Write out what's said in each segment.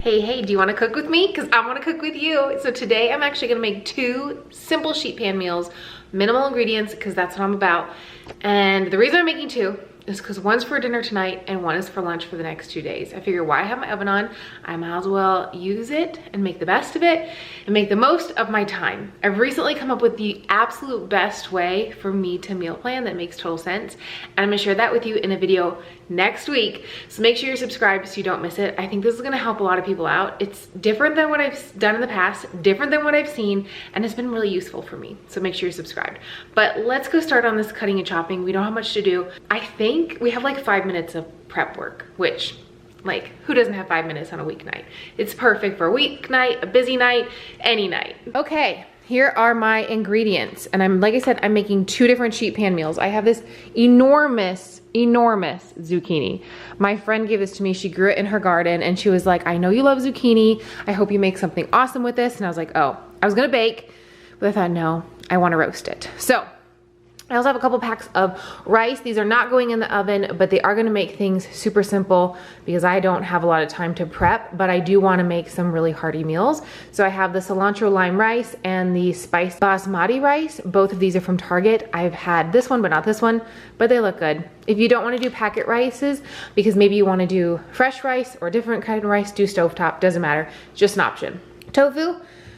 Hey, do you want to cook with me? Because I want to cook with you. So today I'm actually going to make two simple sheet pan meals, minimal ingredients, because that's what I'm about. And the reason I'm making two is because one's for dinner tonight and one is for lunch for the next 2 days. I figure why I have my oven on, I might as well use it and make the best of it and make the most of my time. I've recently come up with the absolute best way for me to meal plan that makes total sense. And I'm gonna share that with you in a video next week. So make sure you're subscribed so you don't miss it. I think this is gonna help a lot of people out. It's different than what I've done in the past, different than what I've seen, and it's been really useful for me. So make sure you're subscribed. But let's go start on this cutting and chopping. We don't have much to do. I think we have like 5 minutes of prep work, which, like, who doesn't have 5 minutes on a weeknight? It's perfect for a weeknight, a busy night, any night. Okay, here are my ingredients. And like I said, I'm making two different sheet pan meals. I have this enormous zucchini. My friend gave this to me. She grew it in her garden and she was like, I know you love zucchini. I hope you make something awesome with this. And I was like, oh, I was gonna bake, but I thought, no, I wanna roast it. So I also have a couple packs of rice. These are not going in the oven, but they are gonna make things super simple because I don't have a lot of time to prep, but I do wanna make some really hearty meals. So I have the cilantro lime rice and the spiced basmati rice. Both of these are from Target. I've had this one, but not this one, but they look good. If you don't wanna do packet rices, because maybe you wanna do fresh rice or a different kind of rice, do stovetop, doesn't matter, just an option. Tofu,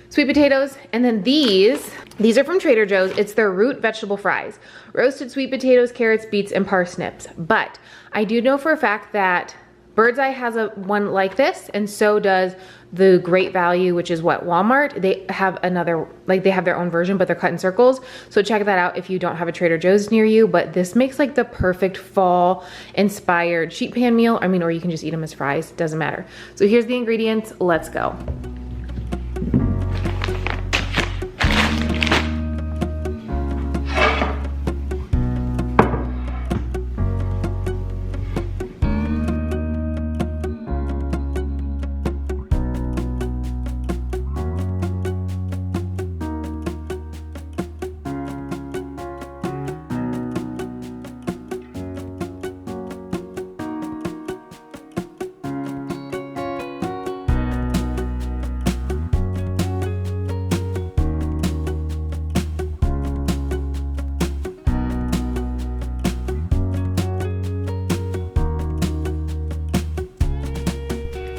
sweet potatoes, and then these are from Trader Joe's. It's their root vegetable fries. Roasted sweet potatoes, carrots, beets, and parsnips. But I do know for a fact that Bird's Eye has one like this, and so does the Great Value, which is what, Walmart? They have another, like they have their own version, but they're cut in circles. So check that out if you don't have a Trader Joe's near you. But this makes like the perfect fall inspired sheet pan meal. I mean, or you can just eat them as fries, doesn't matter. So here's the ingredients, let's go.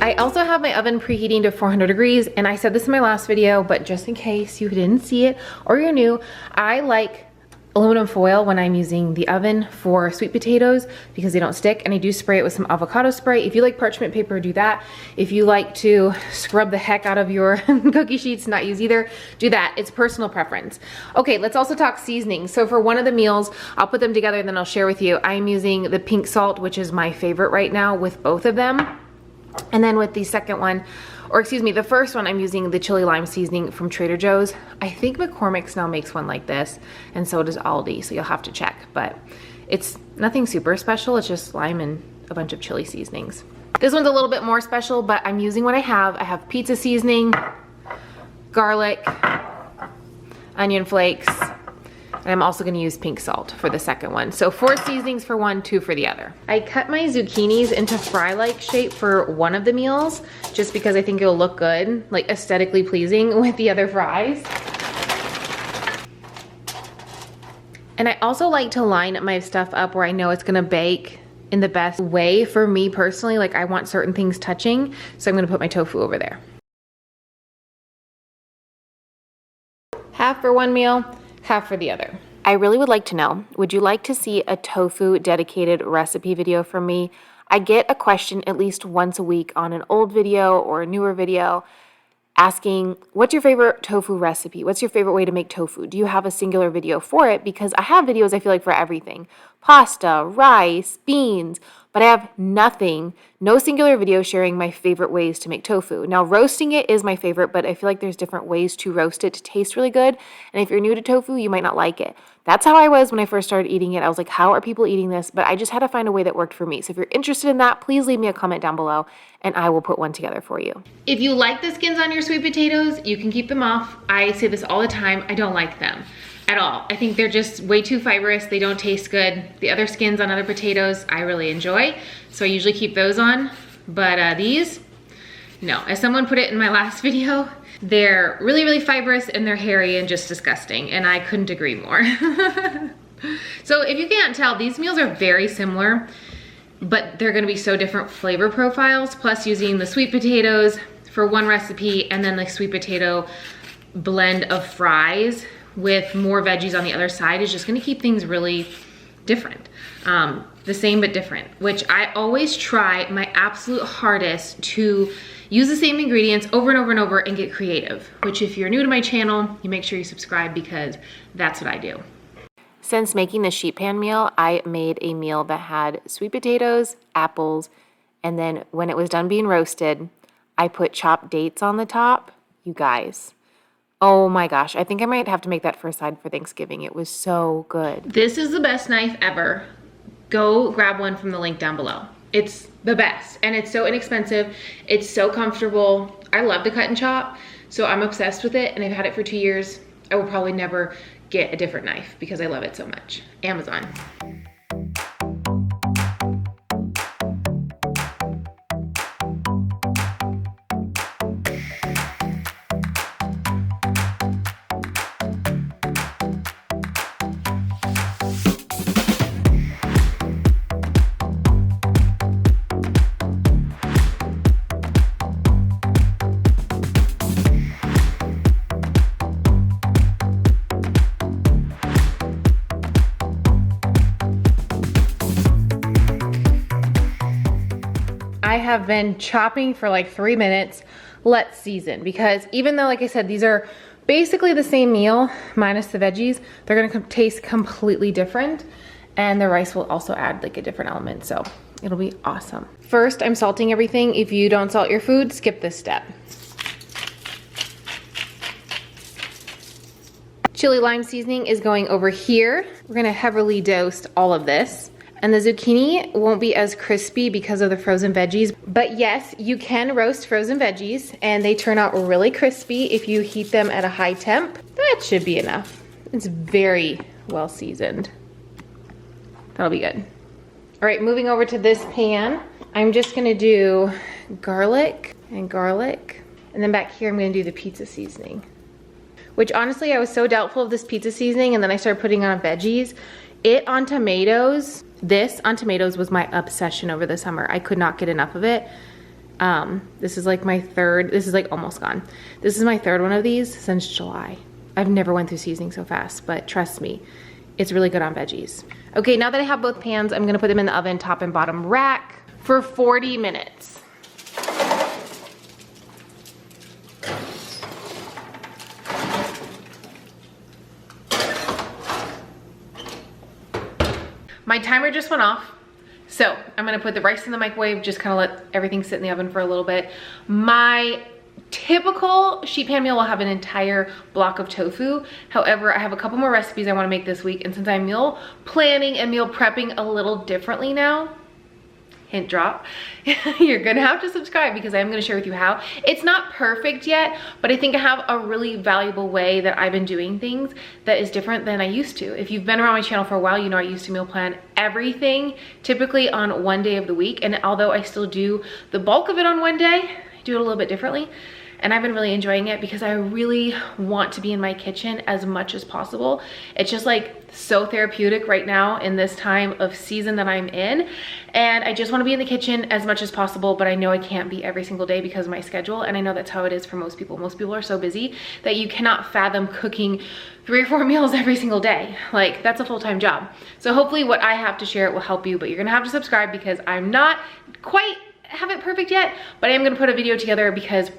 I also have my oven preheating to 400 degrees, and I said this in my last video, but just in case you didn't see it or you're new, I like aluminum foil when I'm using the oven for sweet potatoes because they don't stick, and I do spray it with some avocado spray. If you like parchment paper, do that. If you like to scrub the heck out of your cookie sheets, not use either, do that. It's personal preference. Okay, let's also talk seasonings. So for one of the meals, I'll put them together and then I'll share with you. I'm using the pink salt, which is my favorite right now with both of them. And then with the second one, or excuse me, the first one, I'm using the chili lime seasoning from Trader Joe's. I think McCormick's now makes one like this, and so does Aldi, so you'll have to check. But it's nothing super special, it's just lime and a bunch of chili seasonings. This one's a little bit more special, but I'm using what I have. I have pizza seasoning, garlic, onion flakes, and I'm also gonna use pink salt for the second one. So 4 seasonings for one, 2 for the other. I cut my zucchinis into fry-like shape for one of the meals, just because I think it'll look good, like aesthetically pleasing with the other fries. And I also like to line my stuff up where I know it's gonna bake in the best way for me personally. Like I want certain things touching, so I'm gonna put my tofu over there. Half for one meal, half for the other. I really would like to know, would you like to see a tofu dedicated recipe video from me? I get a question at least once a week on an old video or a newer video asking, what's your favorite tofu recipe? What's your favorite way to make tofu? Do you have a singular video for it? Because I have videos, I feel like, for everything. Pasta, rice, beans, but I have nothing, no singular video sharing my favorite ways to make tofu. Now, roasting it is my favorite, but I feel like there's different ways to roast it to taste really good. And if you're new to tofu, you might not like it. That's how I was when I first started eating it. I was like, how are people eating this? But I just had to find a way that worked for me. So if you're interested in that, please leave me a comment down below and I will put one together for you. If you like the skins on your sweet potatoes, you can keep them off. I say this all the time, I don't like them at all. I think they're just way too fibrous. They don't taste good. The other skins on other potatoes, I really enjoy. So I usually keep those on, but these, No, as someone put it in my last video, they're really, really fibrous and they're hairy and just disgusting, and I couldn't agree more. So if you can't tell, these meals are very similar, but they're gonna be so different flavor profiles, plus using the sweet potatoes for one recipe and then the sweet potato blend of fries with more veggies on the other side is just gonna keep things really different. The same but different, which I always try my absolute hardest to use the same ingredients over and over and over and get creative, which if you're new to my channel, you make sure you subscribe because that's what I do. Since making the sheet pan meal, I made a meal that had sweet potatoes, apples, and then when it was done being roasted, I put chopped dates on the top. You guys, oh my gosh, I think I might have to make that for a side for Thanksgiving. It was so good. This is the best knife ever. Go grab one from the link down below. It's the best, and it's so inexpensive. It's so comfortable. I love to cut and chop, so I'm obsessed with it, and I've had it for 2 years. I will probably never get a different knife because I love it so much. Amazon. I have been chopping for like 3 minutes. Let's season, because even though, like I said, these are basically the same meal minus the veggies, they're gonna taste completely different, and the rice will also add like a different element, so it'll be awesome. First, I'm salting everything. If you don't salt your food, skip this step. Chili lime seasoning is going over here. We're gonna heavily dose all of this. And the zucchini won't be as crispy because of the frozen veggies. But yes, you can roast frozen veggies and they turn out really crispy if you heat them at a high temp. That should be enough. It's very well seasoned. That'll be good. All right, moving over to this pan, I'm just gonna do garlic and garlic. And then back here, I'm gonna do the pizza seasoning. Which honestly, I was so doubtful of this pizza seasoning, and then I started putting on veggies. It on tomatoes, this on tomatoes was my obsession over the summer. I could not get enough of it. This is like my third, this is like almost gone. This is my third one of these since July. I've never went through seasoning so fast, but trust me, it's really good on veggies. Okay, now that I have both pans, I'm gonna put them in the oven, top and bottom rack for 40 minutes. My timer just went off, so I'm gonna put the rice in the microwave, just kind of let everything sit in the oven for a little bit. My typical sheet pan meal will have an entire block of tofu. However, I have a couple more recipes I wanna make this week, and since I'm meal planning and meal prepping a little differently now, hint drop, you're gonna have to subscribe because I'm gonna share with you how. It's not perfect yet, but I think I have a really valuable way that I've been doing things that is different than I used to. If you've been around my channel for a while, you know I used to meal plan everything, typically on one day of the week. And although I still do the bulk of it on one day, I do it a little bit differently. And I've been really enjoying it because I really want to be in my kitchen as much as possible. It's just like so therapeutic right now in this time of season that I'm in. And I just want to be in the kitchen as much as possible, but I know I can't be every single day because of my schedule. And I know that's how it is for most people. Most people are so busy that you cannot fathom cooking 3 or 4 meals every single day. Like, that's a full-time job. So hopefully what I have to share will help you, but you're gonna have to subscribe because I'm not quite have it perfect yet, but I am gonna put a video together because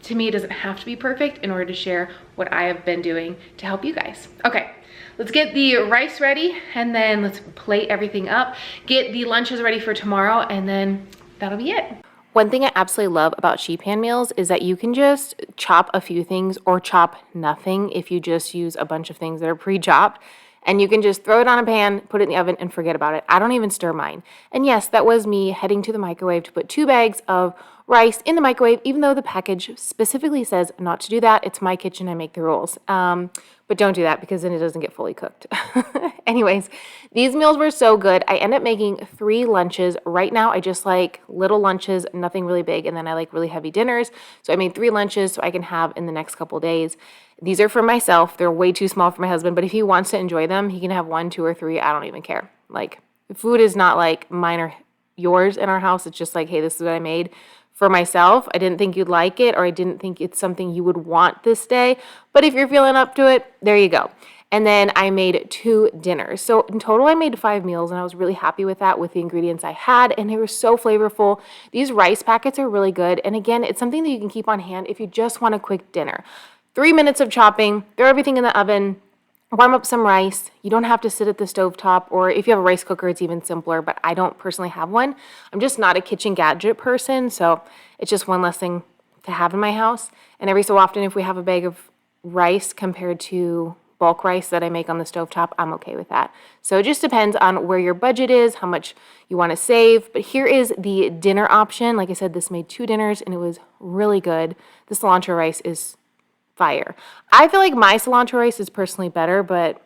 to me, it doesn't have to be perfect in order to share what I have been doing to help you guys. Okay, let's get the rice ready and then let's plate everything up, get the lunches ready for tomorrow, and then that'll be it. One thing I absolutely love about sheet pan meals is that you can just chop a few things or chop nothing if you just use a bunch of things that are pre-chopped. And you can just throw it on a pan, put it in the oven, and forget about it. I don't even stir mine. And yes, that was me heading to the microwave to put 2 bags of rice in the microwave, even though the package specifically says not to do that. It's my kitchen, I make the rules. But don't do that because then it doesn't get fully cooked. Anyways, these meals were so good. I end up making 3 lunches. Right now, I just like little lunches, nothing really big, and then I like really heavy dinners. So I made 3 lunches so I can have in the next couple days. These are for myself. They're way too small for my husband, but if he wants to enjoy them, he can have 1, 2, or 3. I don't even care. Like, food is not like mine or yours in our house. It's just like, hey, this is what I made for myself. I didn't think you'd like it, or I didn't think it's something you would want this day. But if you're feeling up to it, there you go. And then I made 2 dinners. So in total, I made 5 meals, and I was really happy with that with the ingredients I had, and they were so flavorful. These rice packets are really good. And again, it's something that you can keep on hand if you just want a quick dinner. 3 minutes of chopping, throw everything in the oven, warm up some rice. You don't have to sit at the stovetop, or if you have a rice cooker, it's even simpler, but I don't personally have one. I'm just not a kitchen gadget person, so it's just one less thing to have in my house. And every so often, if we have a bag of rice compared to bulk rice that I make on the stovetop, I'm okay with that. So it just depends on where your budget is, how much you want to save. But here is the dinner option. Like I said, this made 2 dinners, and it was really good. The cilantro rice is fire. I feel like my cilantro rice is personally better, but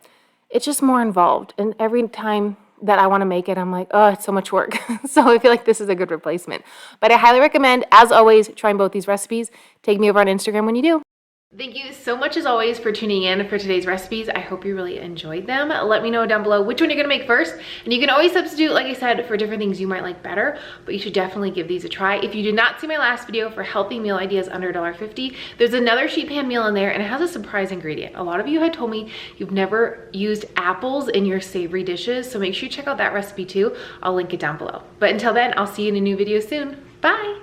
it's just more involved. And every time that I want to make it, I'm like, oh, it's so much work. So I feel like this is a good replacement. But I highly recommend, as always, trying both these recipes. Take me over on Instagram when you do. Thank you so much as always for tuning in for today's recipes. I hope you really enjoyed them. Let me know down below which one you're gonna make first. And you can always substitute, like I said, for different things you might like better, but you should definitely give these a try. If you did not see my last video for healthy meal ideas under $1.50, there's another sheet pan meal in there, and it has a surprise ingredient. A lot of you had told me you've never used apples in your savory dishes, so make sure you check out that recipe too. I'll link it down below. But until then, I'll see you in a new video soon. Bye.